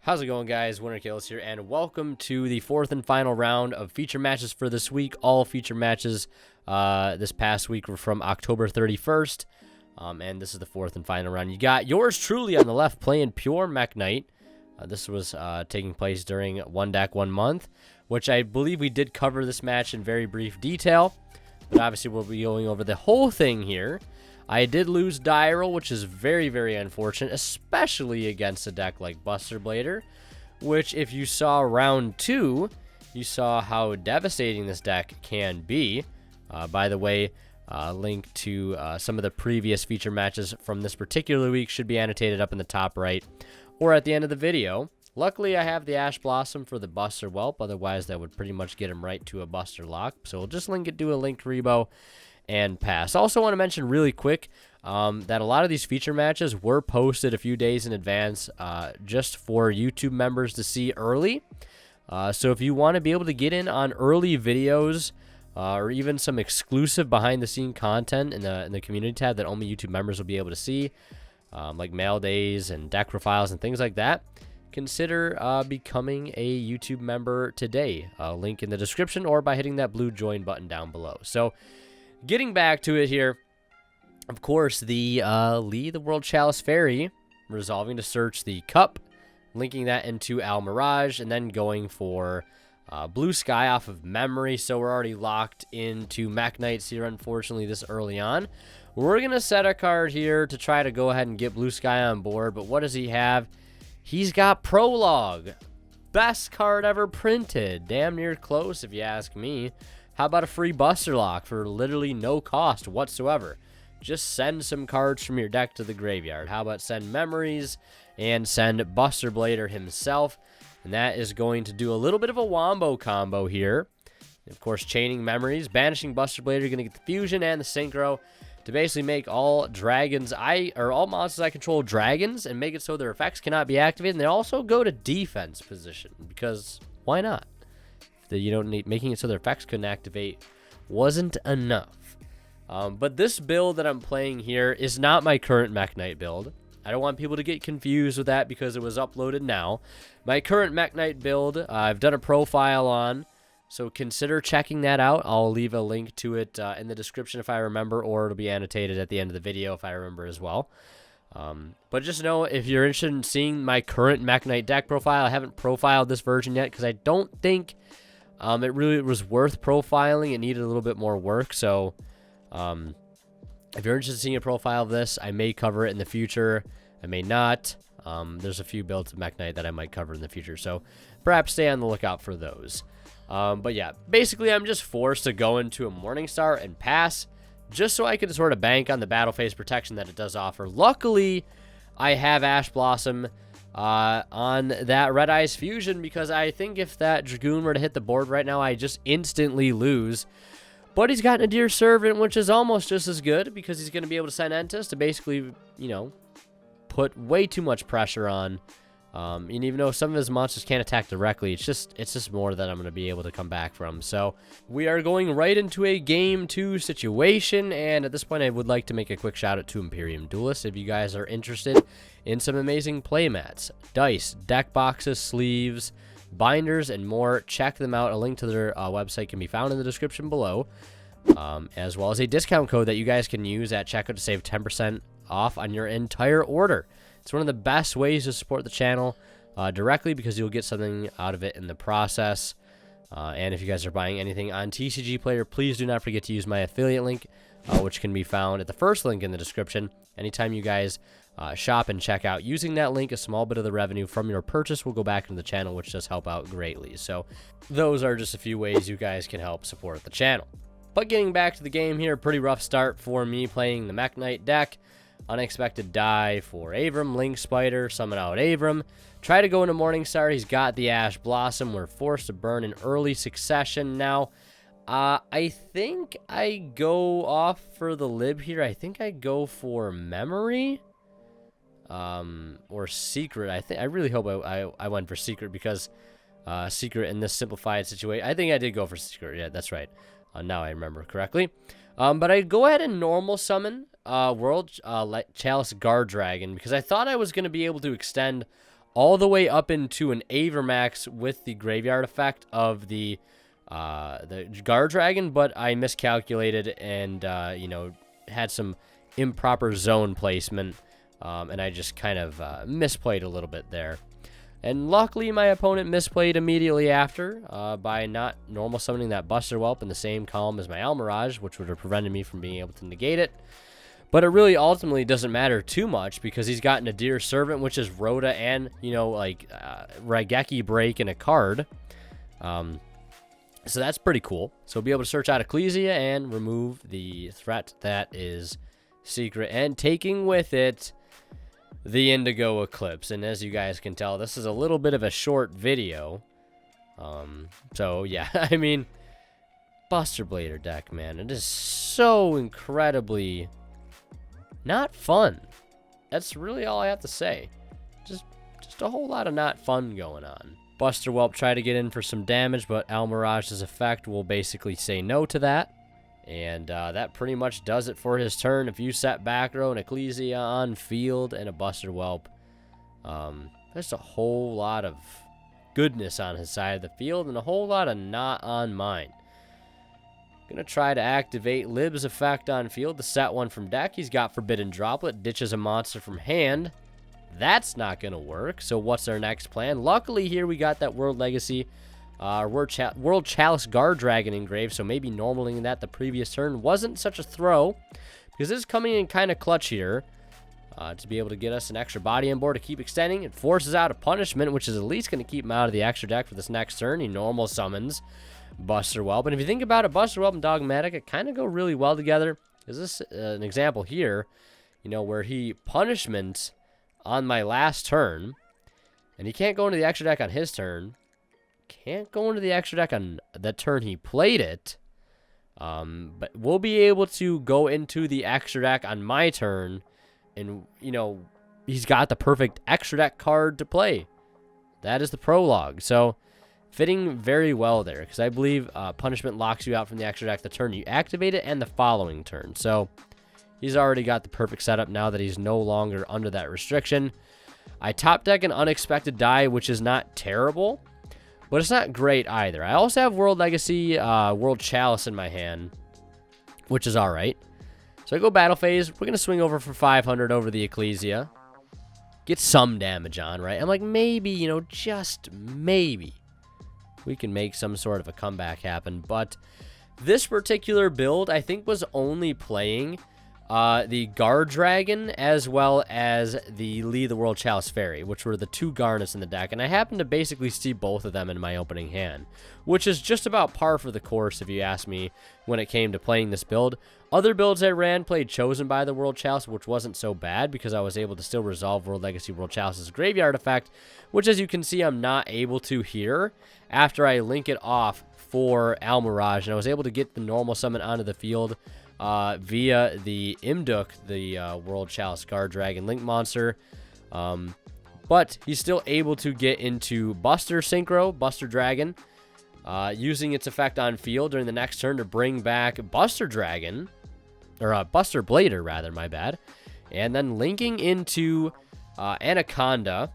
How's it going, guys? Winter Kills here, and welcome to the fourth and final round of feature matches for this week. All feature matches this past week were from October 31st, and this is the fourth and final round. You got yours truly on the left playing pure Mekk Knight. This was taking place during One Deck 1 Month, which I believe we did cover this match in very brief detail, but obviously we'll be going over the whole thing here. I did lose Diral, which is very, very unfortunate, especially against a deck like Buster Blader, which if you saw round 2, you saw how devastating this deck can be. By the way, link to some of the previous feature matches from this particular week should be annotated up in the top right or at the end of the video. Luckily, I have the Ash Blossom for the Buster Whelp, otherwise that would pretty much get him right to a Buster Lock. So we'll just link it to a linked Rebo and pass. Also want to mention really quick that a lot of these feature matches were posted a few days in advance just for YouTube members to see early. So if you want to be able to get in on early videos or even some exclusive behind-the-scene content in the community tab that only YouTube members will be able to see, like mail days and deck profiles and things like that, consider becoming a YouTube member today. Link in the description or by hitting that blue join button down below. So getting back to it here, of course, the Lee the World Chalice Fairy resolving to search the cup, linking that into Al Mirage, and then going for Blue Sky off of memory. So we're already locked into Mekk Knights here, unfortunately, this early on. We're going to set a card here to try to go ahead and get Blue Sky on board, but what does he have? He's got Prologue. Best card ever printed. Damn near close, if you ask me. How about a free Buster Lock for literally no cost whatsoever? Just send some cards from your deck to the graveyard. How about send Memories and send Buster Blader himself? And that is going to do a little bit of a wombo combo here. Of course, chaining Memories, banishing Buster Blader, you're going to get the Fusion and the Synchro to basically make all dragons, all monsters I control dragons, and make it so their effects cannot be activated. And they also go to defense position, because why not? That you don't need, making it so their effects couldn't activate wasn't enough. But this build that I'm playing here is not my current Mekk Knight build. I don't want people to get confused with that because it was uploaded now. My current Mekk Knight build, I've done a profile on, so consider checking that out. I'll leave a link to it in the description if I remember, or it'll be annotated at the end of the video if I remember as well. But just know, if you're interested in seeing my current Mekk Knight deck profile, I haven't profiled this version yet because I don't think it really was worth profiling. It needed a little bit more work. So if you're interested in seeing a profile of this, I may cover it in the future. I may not. There's a few builds of Mekk Knight that I might cover in the future. So perhaps stay on the lookout for those. But yeah, basically I'm just forced to go into a Morningstar and pass just so I can sort of bank on the battle phase protection that it does offer. Luckily, I have Ash Blossom on that Red Eyes Fusion, because I think if that Dragoon were to hit the board right now, I just instantly lose. But he's got Nadir Servant, which is almost just as good, because he's going to be able to send Entis to basically, you know, put way too much pressure on. And even though some of his monsters can't attack directly, it's just more that I'm going to be able to come back from. So we are going right into a Game 2 situation, and at this point I would like to make a quick shout out to Imperium Duelist. If you guys are interested in some amazing playmats, dice, deck boxes, sleeves, binders, and more, check them out. A link to their website can be found in the description below, as well as a discount code that you guys can use at checkout to save 10% off on your entire order. It's one of the best ways to support the channel directly, because you'll get something out of it in the process. And if you guys are buying anything on TCG Player, please do not forget to use my affiliate link, which can be found at the first link in the description. Anytime you guys shop and check out using that link, a small bit of the revenue from your purchase will go back into the channel, which does help out greatly. So those are just a few ways you guys can help support the channel. But getting back to the game here, pretty rough start for me playing the Mekk Knight deck. Unexpected die for Avram, Link Spider, summon out Avram. Try to go into Morningstar, he's got the Ash Blossom. We're forced to burn in early succession now. I think I go off for the lib here. I think I go for Memory. Or Secret. I really hope I went for Secret, because Secret in this simplified situation. I think I did go for Secret. Yeah, that's right. Now I remember correctly. But I go ahead and normal summon World Chalice Guard Dragon, because I thought I was going to be able to extend all the way up into an Avermax with the graveyard effect of the Guard Dragon, but I miscalculated and, you know, had some improper zone placement, and I just kind of misplayed a little bit there. And luckily, my opponent misplayed immediately after by not normal summoning that Buster Whelp in the same column as my Almirage, which would have prevented me from being able to negate it. But it really ultimately doesn't matter too much because he's got Nadir Servant, which is Rhoda and, you know, like Raigeki Break in a card. So that's pretty cool. So we'll be able to search out Ecclesia and remove the threat that is secret, and taking with it the Indigo Eclipse. And as you guys can tell, this is a little bit of a short video. So yeah, I mean, Buster Blader deck, man, it is so incredibly not fun. That's really all I have to say. Just a whole lot of not fun going on. Buster Whelp tried to get in for some damage, but Almirage's effect will basically say no to that. And that pretty much does it for his turn. If you set back row, an Ecclesia on field, and a Buster Whelp, there's a whole lot of goodness on his side of the field and a whole lot of not on mine. Gonna try to activate Lib's effect on field to set one from deck. He's got Forbidden Droplet, ditches a monster from hand. That's not gonna work. So what's our next plan? Luckily here we got that World Legacy, World Chalice Guard Dragon engraved, so maybe normaling that the previous turn wasn't such a throw, because this is coming in kind of clutch here to be able to get us an extra body on board to keep extending. It forces out a punishment, which is at least going to keep him out of the extra deck for this next turn. He normal summons Buster Whelp, and if you think about it, Buster Whelp and Dogmatika kind of go really well together. Is this an example here, you know, where he punishment on my last turn, and he can't go into the extra deck on his turn, can't go into the extra deck on the turn he played it, but we'll be able to go into the extra deck on my turn, and, you know, he's got the perfect extra deck card to play. That is the prologue. So fitting very well there, because I believe punishment locks you out from the extra deck the turn you activate it and the following turn. So he's already got the perfect setup now that he's no longer under that restriction. I top deck an Unexpected Die, which is not terrible, but it's not great either. I also have World Legacy, World Chalice in my hand, which is all right. So I go battle phase. We're going to swing over for 500 over the Ecclesia. Get some damage on, right? I'm like, maybe, you know, just maybe we can make some sort of a comeback happen. But this particular build, I think, was only playing the Guard Dragon as well as the Lee the World Chalice Fairy, which were the two Garnets in the deck. And I happened to basically see both of them in my opening hand, which is just about par for the course, if you ask me, when it came to playing this build. Other builds I ran played Chosen by the World Chalice, which wasn't so bad because I was able to still resolve World Legacy World Chalice's graveyard effect, which, as you can see, I'm not able to here after I link it off for Almirage. And I was able to get the normal summon onto the field via the Imduk, the World Chalice Guard Dragon Link monster. But he's still able to get into Buster Synchro, Buster Dragon, using its effect on field during the next turn to bring back Buster Dragon, or Buster Blader, rather, my bad. And then linking into Anaconda,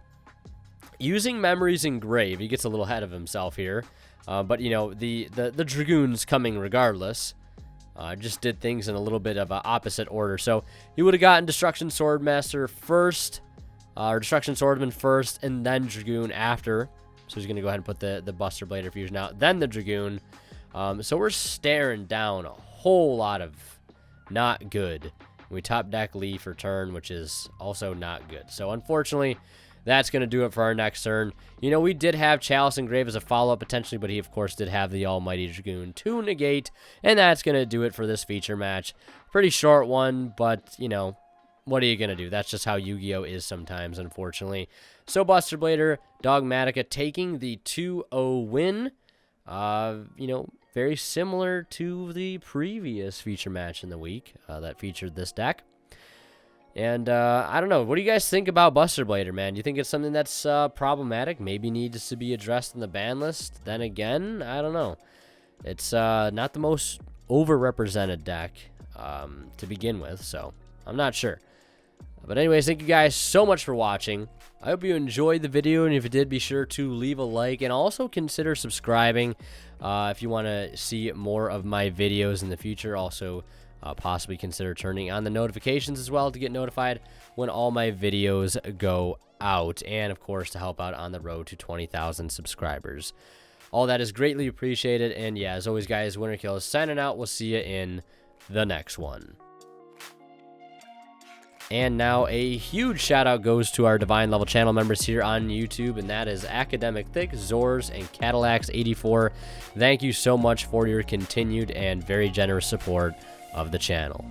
using Memories Engraved. He gets a little ahead of himself here. But, you know, the Dragoon's coming regardless. Just did things in a little bit of an opposite order. So he would have gotten Destruction Swordmaster first, or Destruction Swordsman first, and then Dragoon after. So he's going to go ahead and put the Buster Blader fusion out, then the Dragoon. So we're staring down a whole lot of not good. We top deck Lee for turn, which is also not good. So unfortunately, that's going to do it for our next turn. You know, we did have Chalice Engrave as a follow-up potentially, but he, of course, did have the Almighty Dragoon to negate, and that's going to do it for this feature match. Pretty short one, but, you know, what are you going to do? That's just how Yu-Gi-Oh! Is sometimes, unfortunately. So, Buster Blader, Dogmatika taking the 2-0 win. You know, very similar to the previous feature match in the week that featured this deck. And, I don't know. What do you guys think about Buster Blader, man? Do you think it's something that's problematic? Maybe needs to be addressed in the ban list? Then again, I don't know. It's not the most overrepresented deck to begin with, so I'm not sure. But anyways, thank you guys so much for watching. I hope you enjoyed the video, and if you did, be sure to leave a like and also consider subscribing if you want to see more of my videos in the future. Also, possibly consider turning on the notifications as well to get notified when all my videos go out, and of course to help out on the road to 20,000 subscribers. All that is greatly appreciated, and yeah, as always guys, Winner Kills signing out. We'll see you in the next one. And now a huge shout out goes to our Divine Level channel members here on YouTube, and that is Academic Thick, Zors, and Cadillacs84. Thank you so much for your continued and very generous support of the channel.